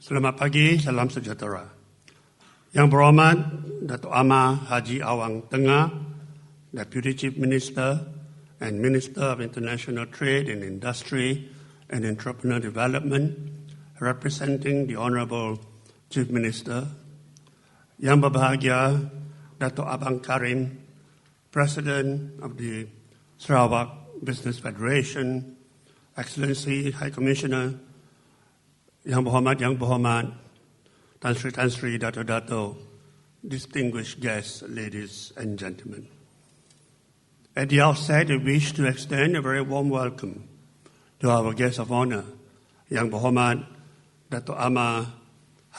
Selamat pagi, salam sejahtera. Yang berhormat Datuk Amar Haji Awang Tengah, Deputy Chief Minister and Minister of International Trade and Industry and Entrepreneur Development, representing the Honourable Chief Minister. Yang berbahagia Datuk Abang Karim, President of the Sarawak Business Federation, Excellency High Commissioner, Yang Berhormat, Tan Sri, Dato, distinguished guests, ladies and gentlemen. At the outset, I wish to extend a very warm welcome to our guest of honor, Yang Berhormat Datuk Amar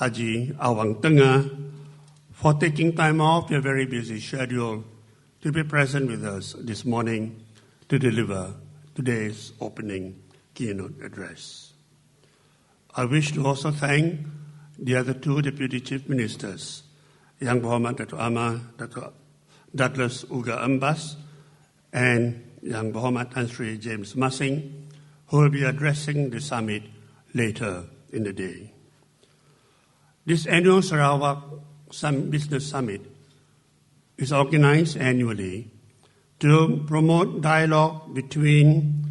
Haji Awang Tengah, for taking time off your very busy schedule to be present with us this morning to deliver today's opening keynote address. I wish to also thank the other two Deputy Chief Ministers, Yang Berhormat Datuk Amar, Datuk Douglas Uga Ambas, and Yang Berhormat Tan Sri James Masing, who will be addressing the summit later in the day. This annual Sarawak Business Summit is organized annually to promote dialogue between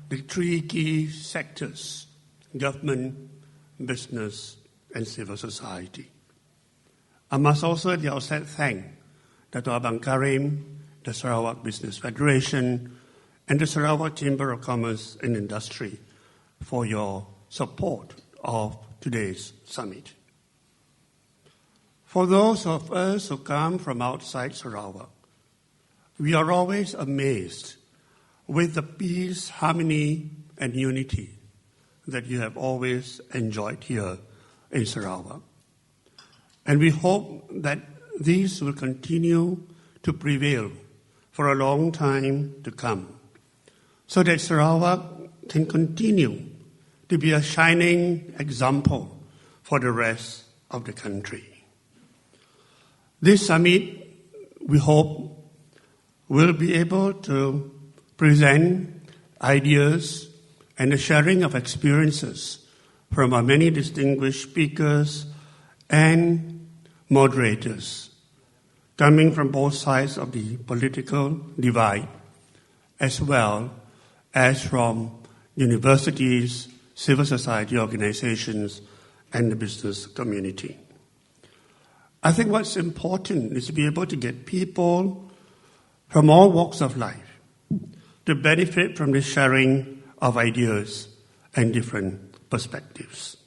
the three key sectors: government, business, and civil society. I must also at the outset thank Datuk Abang Karim, the Sarawak Business Federation, and the Sarawak Chamber of Commerce and Industry for your support of today's summit. For those of us who come from outside Sarawak, we are always amazed with the peace, harmony, and unity that you have always enjoyed here in Sarawak. And we hope that these will continue to prevail for a long time to come, so that Sarawak can continue to be a shining example for the rest of the country. This summit, we hope, will be able to present ideas and the sharing of experiences from our many distinguished speakers and moderators coming from both sides of the political divide, as well as from universities, civil society organizations, and the business community. I think what's important is to be able to get people from all walks of life to benefit from the sharing of ideas and different perspectives.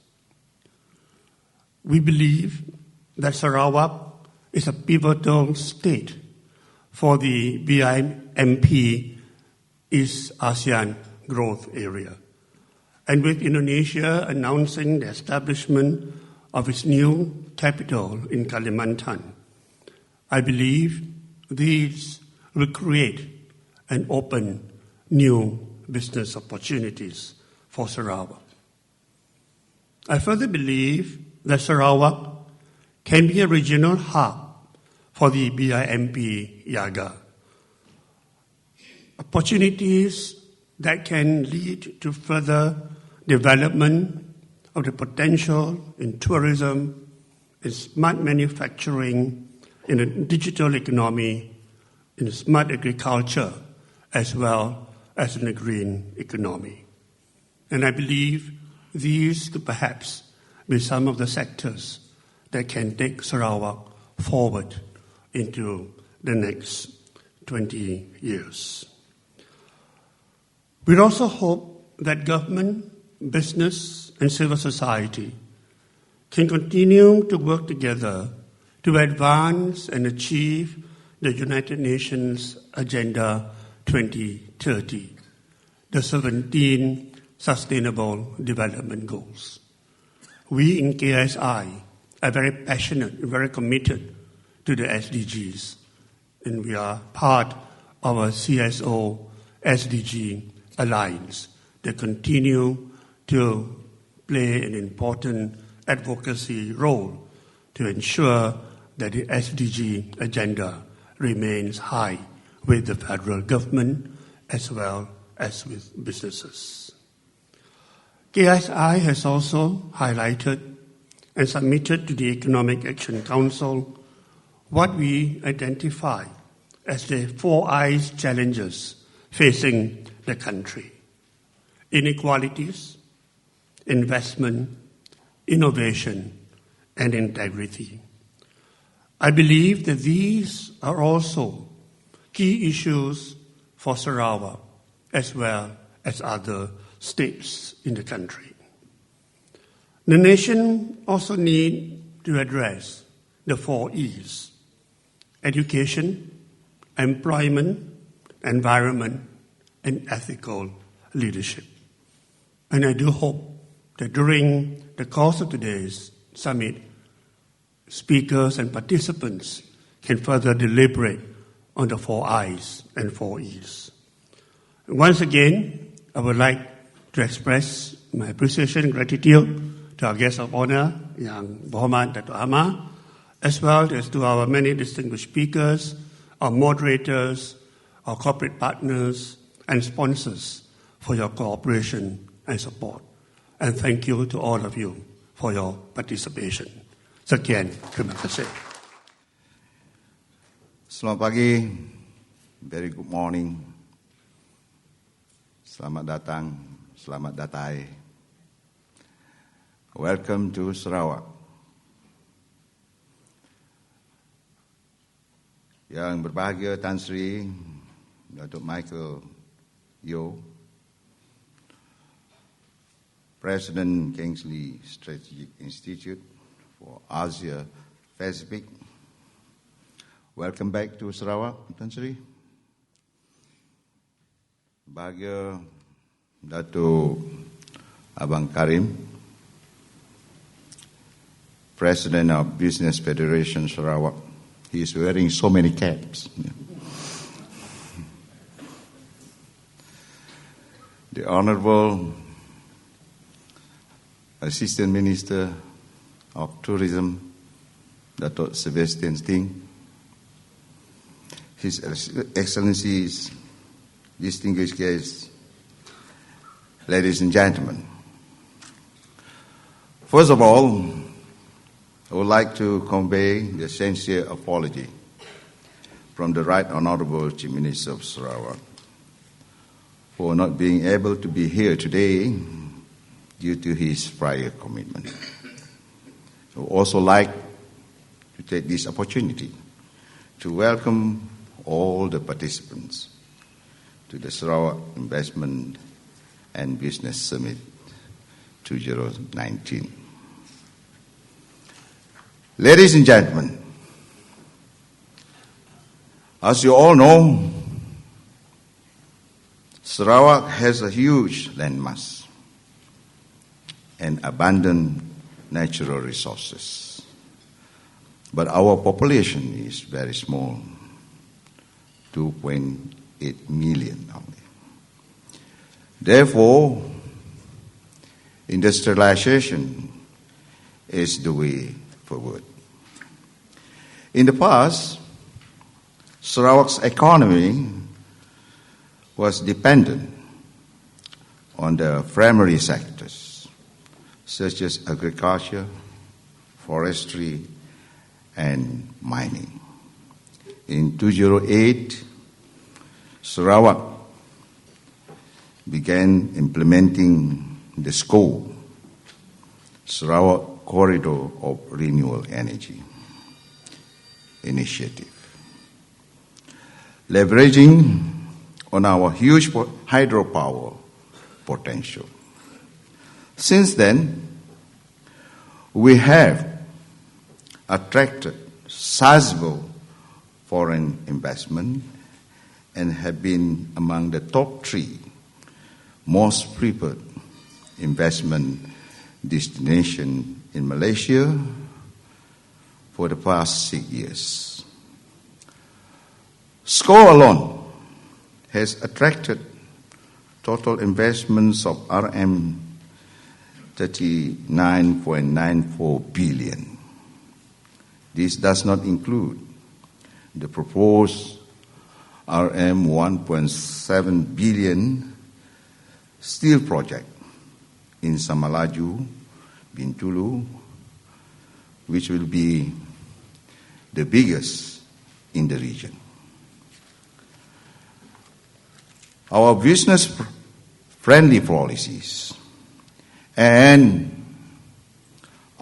We believe that Sarawak is a pivotal state for the BIMP East ASEAN growth area. And with Indonesia announcing the establishment of its new capital in Kalimantan, I believe these will create and open new business opportunities for Sarawak. I further believe that Sarawak can be a regional hub for the BIMP Yaga. Opportunities that can lead to further development of the potential in tourism, in smart manufacturing, in a digital economy, in smart agriculture, as well as in the green economy. And I believe these could perhaps be some of the sectors that can take Sarawak forward into the next 20 years. We also hope that government, business, and civil society can continue to work together to advance and achieve the United Nations Agenda 2030, the 17 Sustainable Development Goals. We in KSI are very passionate, very committed to the SDGs, and we are part of a CSO SDG Alliance that continue to play an important advocacy role to ensure that the SDG agenda remains high with the federal government as well as with businesses. KSI has also highlighted and submitted to the Economic Action Council what we identify as the 4 I's challenges facing the country: inequalities, investment, innovation, and integrity. I believe that these are also key issues for Sarawak as well as other states in the country. The nation also needs to address the 4 E's: education, employment, environment, and ethical leadership. And I do hope that during the course of today's summit, speakers and participants can further deliberate on the 4 I's and 4 E's. Once again, I would like to express my appreciation and gratitude to our guest of honor, Yang Berhormat Datuk Amar, as well as to our many distinguished speakers, our moderators, our corporate partners, and sponsors for your cooperation and support. And thank you to all of you for your participation. Sekian, terima kasih. Selamat pagi, very good morning. Selamat datang, selamat datai. Welcome to Sarawak. Yang berbahagia Tan Sri Datuk Michael Yeo, President Kingsley Strategic Institute for Asia Pacific. Welcome back to Sarawak, Tan Sri. Bahagia Datuk Abang Karim, President of Business Federation Sarawak. He is wearing so many caps. The Honorable Assistant Minister of Tourism, Datuk Sebastian Sting, His Excellencies, distinguished guests, ladies and gentlemen. First of all, I would like to convey the sincere apology from the Right Honourable Chief Minister of Sarawak for not being able to be here today due to his prior commitment. I would also like to take this opportunity to welcome all the participants to the Sarawak Investment and Business Summit 2019. Ladies and gentlemen, as you all know, Sarawak has a huge landmass and abundant natural resources. But our population is very small, 2.8 million only. Therefore, industrialization is the way forward. In the past, Sarawak's economy was dependent on the primary sectors, such as agriculture, forestry, and mining. In 2008, Sarawak began implementing the SCO, Sarawak Corridor of Renewable Energy initiative. Leveraging on our huge hydropower potential. Since then, we have attracted sizable foreign investment and have been among the top 3 most preferred investment destination in Malaysia for the past 6 years. SCO alone has attracted total investments of RM 39.94 billion. This does not include the proposed RM 1.7 billion steel project in Samalaju, Bintulu, which will be the biggest in the region. Our business-friendly policies and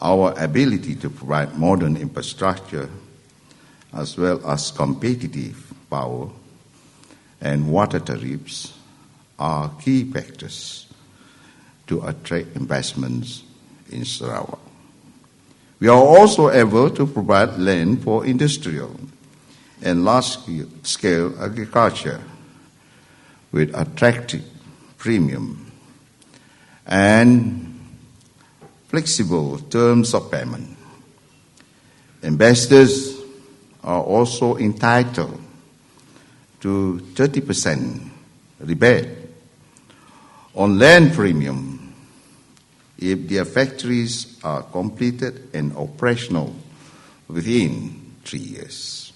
our ability to provide modern infrastructure as well as competitive power and water tariffs are key factors to attract investments in Sarawak. We are also able to provide land for industrial and large-scale agriculture with attractive premium and flexible terms of payment. Investors are also entitled to 30% rebate on land premium if their factories are completed and operational within 3 years.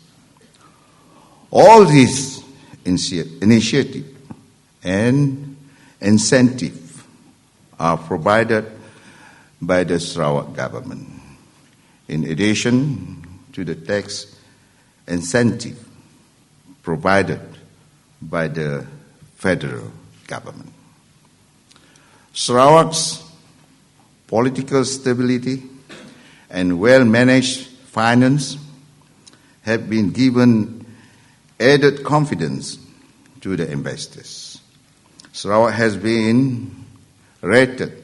All these initiatives and incentives are provided by the Sarawak government, in addition to the tax incentive provided by the federal government. Sarawak's political stability and well-managed finance have been given added confidence to the investors. Sarawak has been rated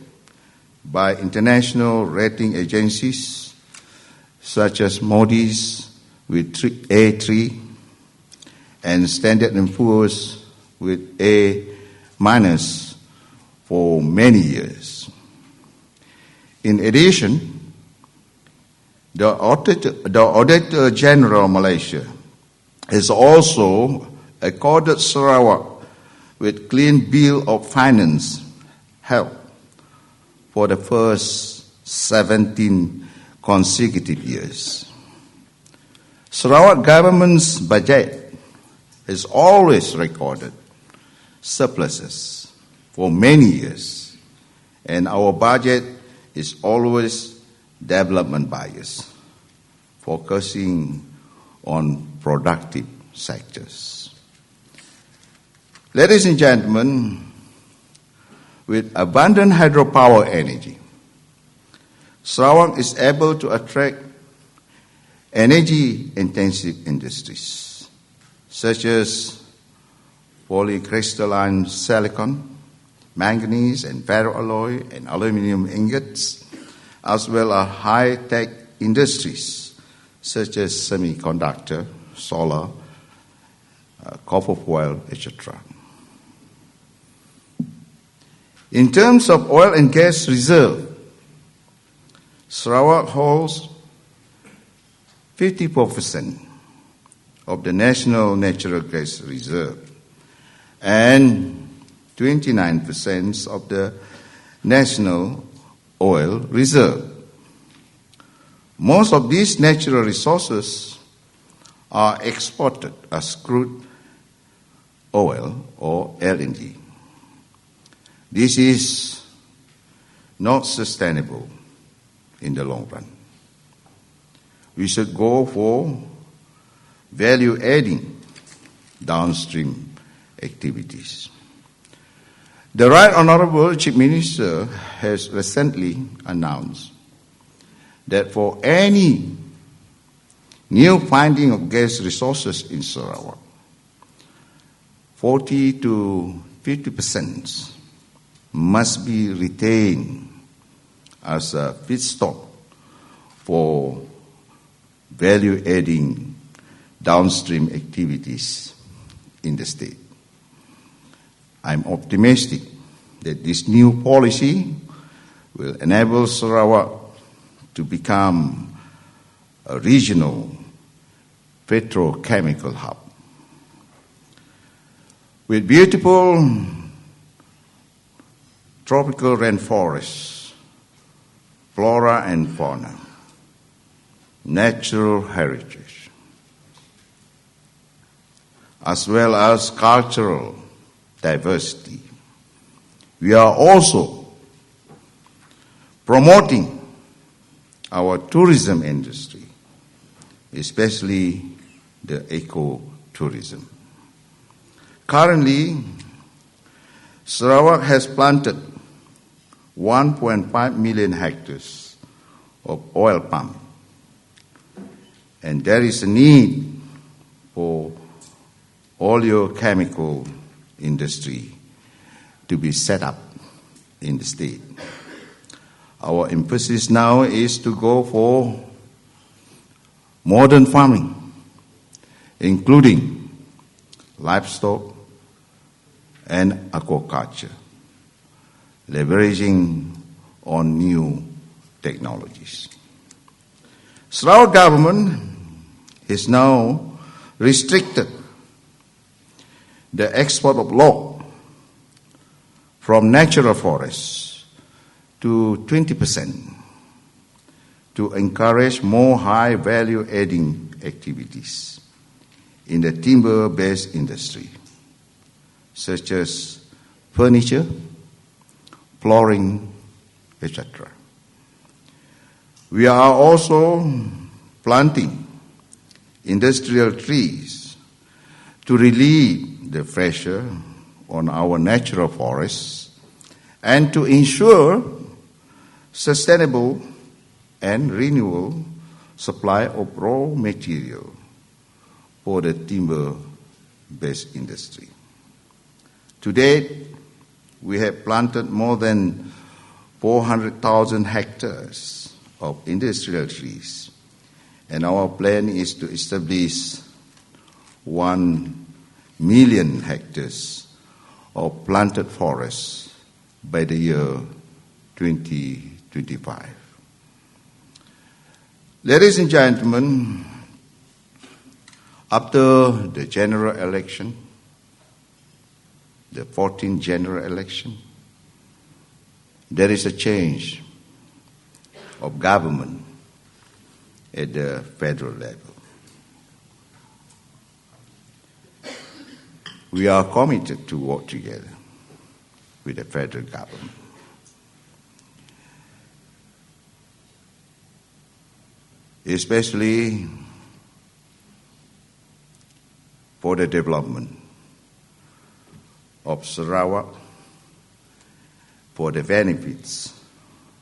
by international rating agencies such as Moody's with A3 and Standard & Poor's with A- for many years. In addition, the Auditor General Malaysia has also accorded Sarawak with clean bill of finance health for the first 17 consecutive years. Sarawak government's budget has always recorded surpluses for many years, and our budget is always development biased, focusing on productive sectors. Ladies and gentlemen, with abundant hydropower energy, Sarawak is able to attract energy-intensive industries such as polycrystalline silicon, manganese and ferroalloy and aluminium ingots, as well as high-tech industries such as semiconductor, solar, copper foil, etc. In terms of oil and gas reserve, Sarawak holds 54% of the national natural gas reserve and 29% of the national oil reserve. Most of these natural resources are exported as crude oil or LNG. This is not sustainable in the long run. We should go for value-adding downstream activities. The Right Honourable Chief Minister has recently announced that for any new finding of gas resources in Sarawak, 40 to 50% must be retained as a feedstock for value-adding downstream activities in the state. I'm optimistic that this new policy will enable Sarawak to become a regional petrochemical hub. With beautiful tropical rainforests, flora and fauna, natural heritage, as well as cultural diversity, we are also promoting our tourism industry, especially the eco-tourism. Currently, Sarawak has planted 1.5 million hectares of oil palm, and there is a need for oleochemical industry to be set up in the state. Our emphasis now is to go for modern farming, including livestock and aquaculture, leveraging on new technologies. Sarawak government has now restricted the export of log from natural forests to 20% to encourage more high value adding activities in the timber-based industry, such as furniture, flooring, etc. We are also planting industrial trees to relieve the pressure on our natural forests and to ensure sustainable and renewable supply of raw material for the timber-based industry. To date, we have planted more than 400,000 hectares of industrial trees, and our plan is to establish 1 million hectares of planted forests by the year 2025. Ladies and gentlemen, after the general election, the 14th general election, there is a change of government at the federal level. We are committed to work together with the federal government. Especially for the development of Sarawak, for the benefits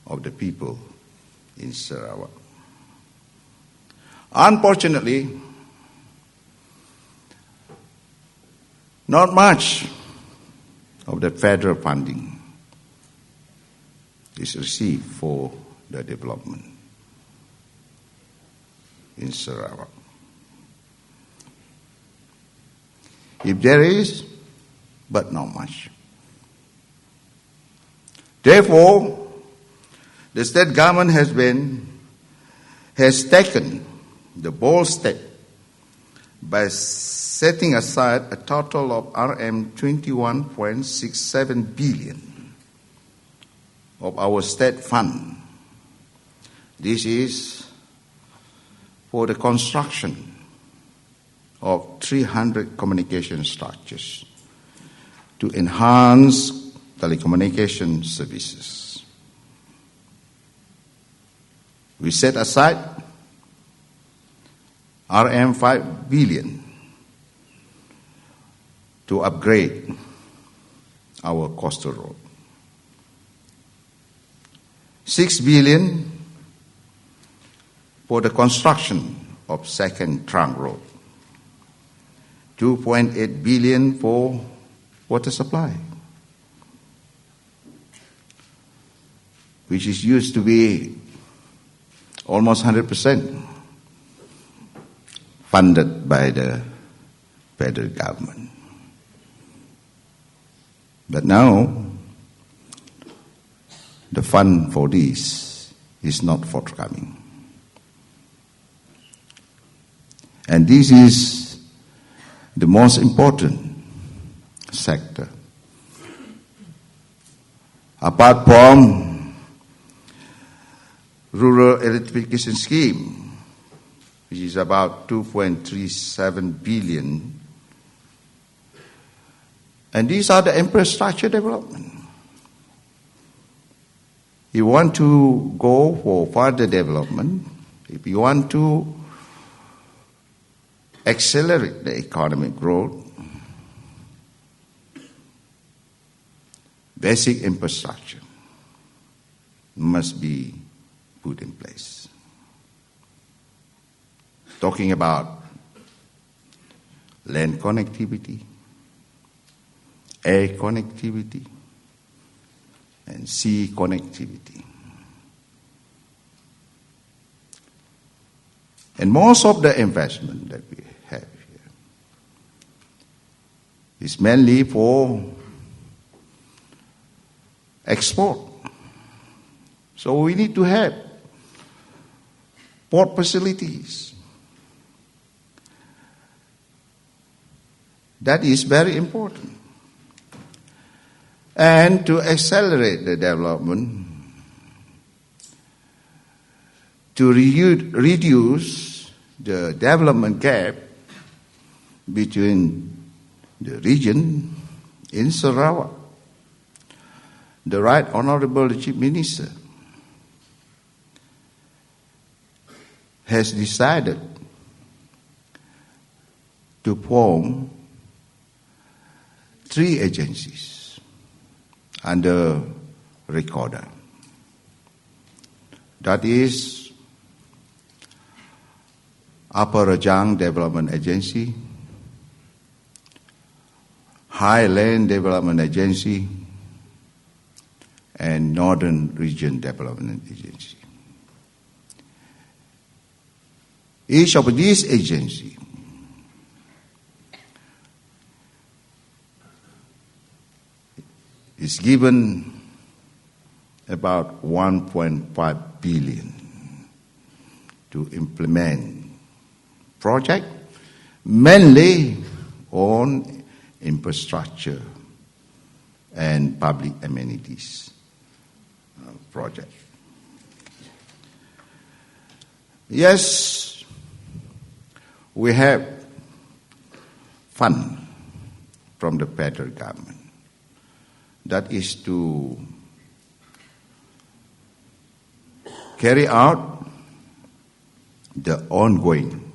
of the people in Sarawak. Unfortunately, not much of the federal funding is received for the development in Sarawak. If there is, but not much. Therefore, the state government has taken the bold step by setting aside a total of RM 21.67 billion of our state fund. This is for the construction of 300 communication structures to enhance telecommunication services. We set aside RM 5 billion to upgrade our coastal road. 6 billion for the construction of second trunk road. 2.8 billion for water supply, which is used to be almost 100% funded by the federal government. But now, the fund for this is not forthcoming. And this is the most important sector. Apart from rural electrification scheme, which is about 2.37 billion, and these are the infrastructure development. you want to go for further development, if you want to accelerate the economic growth, basic infrastructure must be put in place. Talking about land connectivity, air connectivity, and sea connectivity. And most of the investment that we have here is mainly for export. So we need to have port facilities. That is very important. And to accelerate the development, to reduce the development gap between the region in Sarawak, the Right Honourable Chief Minister has decided to form 3 agencies under recorder. That is Upper Rajang Development Agency, Highland Development Agency, and Northern Region Development Agency. Each of these agencies is given about 1.5 billion to implement project, mainly on infrastructure and public amenities project. Yes, we have fund from the federal government. That is to carry out the ongoing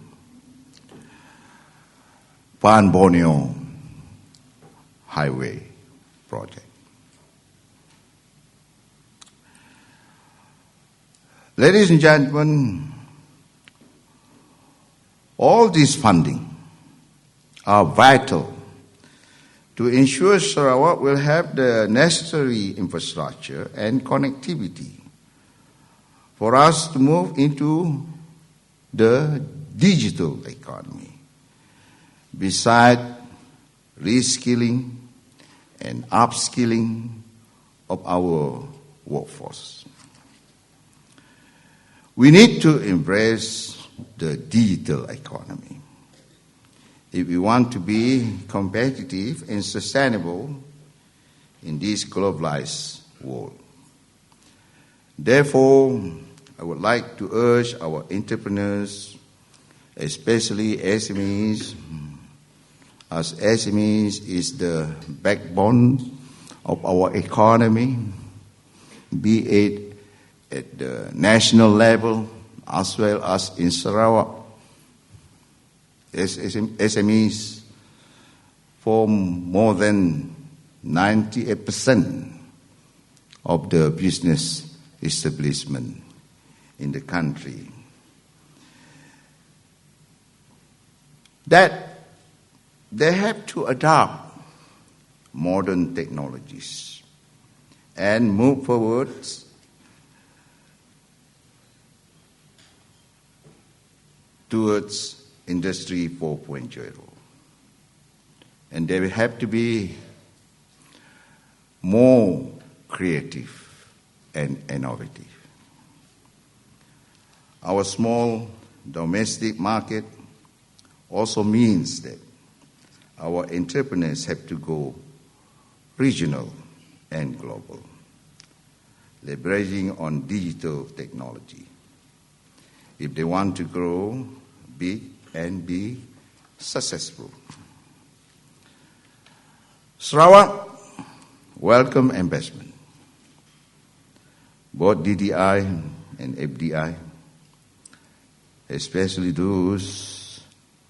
Pan Borneo Highway project. Ladies and gentlemen, all this funding are vital to ensure Sarawak will have the necessary infrastructure and connectivity for us to move into the digital economy, beside reskilling and upskilling of our workforce. We need to embrace the digital economy if we want to be competitive and sustainable in this globalized world. Therefore, I would like to urge our entrepreneurs, especially SMEs, as SMEs is the backbone of our economy, be it at the national level as well as in Sarawak. SMEs form more than 98% of the business establishment in the country. That they have to adopt modern technologies and move forward towards Industry 4.0. And they will have to be more creative and innovative. Our small domestic market also means that our entrepreneurs have to go regional and global, leveraging on digital technology, if they want to grow big and be successful. Sarawak welcome investment, both DDI and FDI, especially those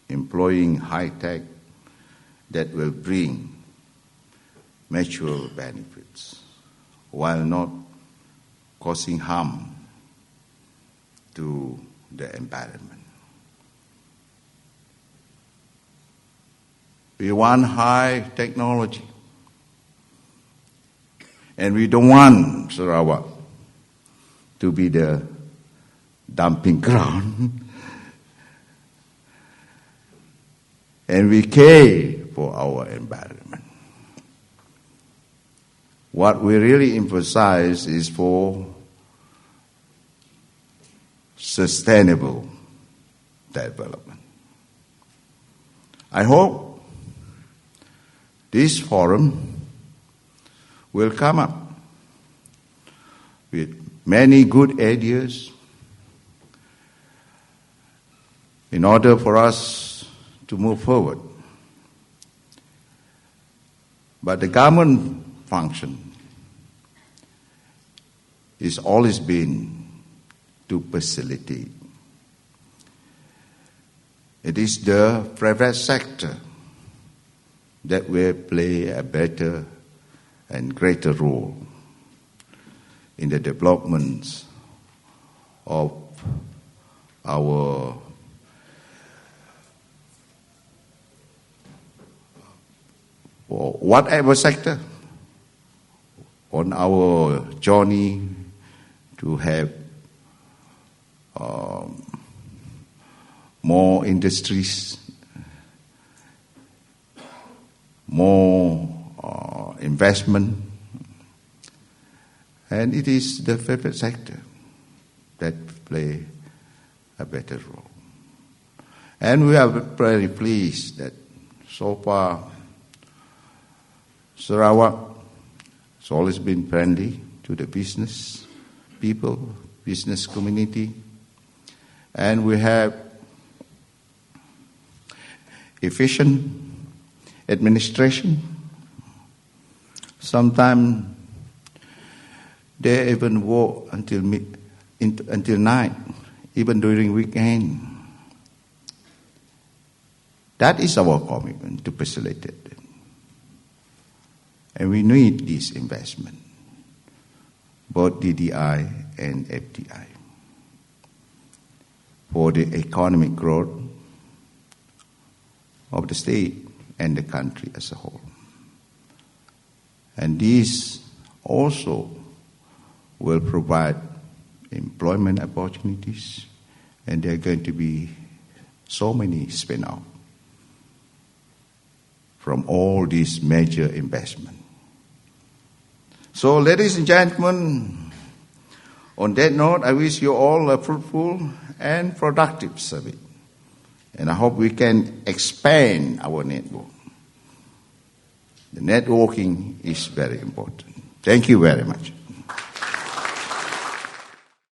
employing high tech that will bring mutual benefits while not causing harm to the environment. We want high technology, and we don't want Sarawak to be the dumping ground. And we care for our environment. What we really emphasize is for sustainable development. I hope this forum will come up with many good ideas in order for us to move forward. But the government function is always been to facilitate. It is the private sector that will play a better and greater role in the development of our or whatever sector on our journey to have more industries, more investment, and it is the private sector that play a better role. And we are very pleased that so far Sarawak has always been friendly to the business people, business community, and we have efficient administration. Sometimes they even work until night, even during weekend. That is our commitment to facilitate it. And we need this investment, both DDI and FDI, for the economic growth of the state and the country as a whole. And these also will provide employment opportunities, and there are going to be so many spin-off from all these major investments. So, ladies and gentlemen, on that note, I wish you all a fruitful and productive summit. And I hope we can expand our network. The networking is very important. Thank you very much.